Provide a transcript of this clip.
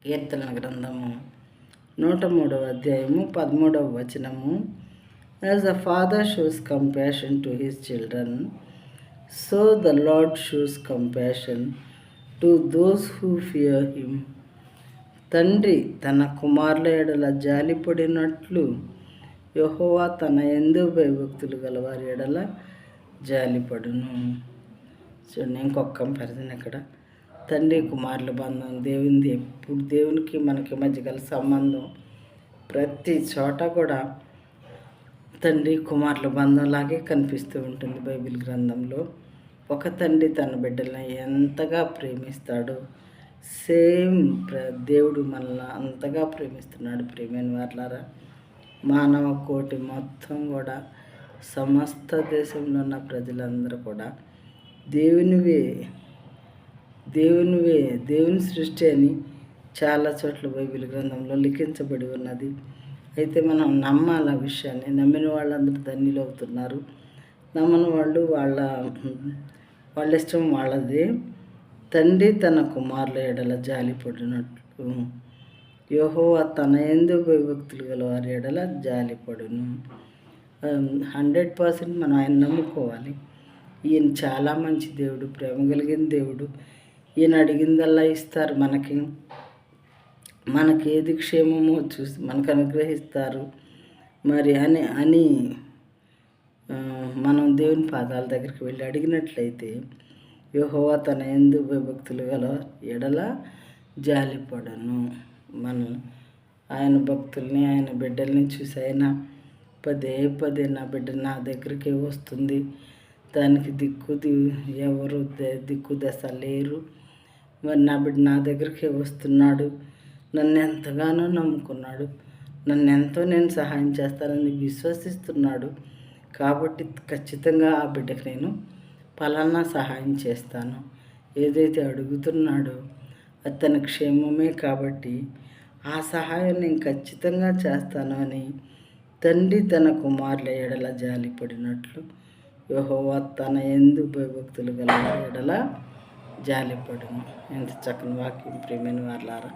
కీర్తన గ్రంథము 103వ అధ్యాయము 13వ వచనము. As the father shows compassion to his children, so the lord shows compassion to those who fear him. తండ్రి తన కుమారుల ఎడల జాలిపడినట్లు యెహోవా తన యందు భయభక్తులు గలవారి ఎడల జాలిపడును. చూడండి, ఇంకొక కంపారిజన్ ఇక్కడ. తండ్రి కుమారుల బంధం, దేవునిది ఎప్పుడు దేవునికి మనకి మధ్య గల సంబంధం ప్రతి చోట కూడా తండ్రి కుమారుల బంధంలాగే కనిపిస్తూ ఉంటుంది బైబిల్ గ్రంథంలో. ఒక తండ్రి తన బిడ్డలను ఎంతగా ప్రేమిస్తాడో సేమ్ దేవుడు మనల్ని అంతగా ప్రేమిస్తున్నాడు. ప్రేమైన వారలారా, మానవ కోటి మొత్తం కూడా సమస్త దేశంలో ఉన్న ప్రజలందరూ కూడా దేవుని సృష్టి అని చాలా చోట్ల బైబిల్ గ్రంథంలో లిఖించబడి ఉన్నది. అయితే మనం నమ్మాలి ఆ విషయాన్ని. నమ్మిన వాళ్ళందరూ ధన్యులు అవుతున్నారు. నమ్మని వాళ్ళు వాళ్ళ ఇష్టం వాళ్ళది. తండ్రి తన కుమారుల ఎడల జాలిపడినట్లు యెహోవా తన యందు భయభక్తులు గల వారి ఎడల జాలిపడును. 100% మనం ఆయన నమ్ముకోవాలి. ఈయన చాలా మంచి దేవుడు, ప్రేమ కలిగిన దేవుడు. ఈయన అడిగిందల్లా ఇస్తారు మనకి ఏది క్షేమమో చూసి మనకు అనుగ్రహిస్తారు. మరి అని మనం దేవుని పాదాల దగ్గరికి వెళ్ళి అడిగినట్లయితే యెహోవా తన యందు భయభక్తులు గల ఎడల జాలిపడను. మనం ఆయన భక్తుల్ని, ఆయన బిడ్డల్ని చూసి ఆయన పదే నా బిడ్డ నా దగ్గరికి వస్తుంది, దానికి ఎవరు దిక్కు దశ లేరు, మరి నా బిడ్డ నా దగ్గరికి వస్తున్నాడు, నన్ను ఎంతగానో నమ్ముకున్నాడు, నన్ను ఎంతో నేను సహాయం చేస్తానని విశ్వసిస్తున్నాడు, కాబట్టి ఖచ్చితంగా ఆ బిడ్డకి నేను పలానా సహాయం చేస్తాను. ఏదైతే అడుగుతున్నాడో అది తన క్షేమమే, కాబట్టి ఆ సహాయం నేను ఖచ్చితంగా చేస్తాను అని తండ్రి తన కుమారుల ఎడల జాలిపడినట్లు యెహోవా తన యందు భయభక్తులు గల ఎడల జాలిపడును. ఎంత చక్కని వాక్యం ప్రియమైన వారలారా.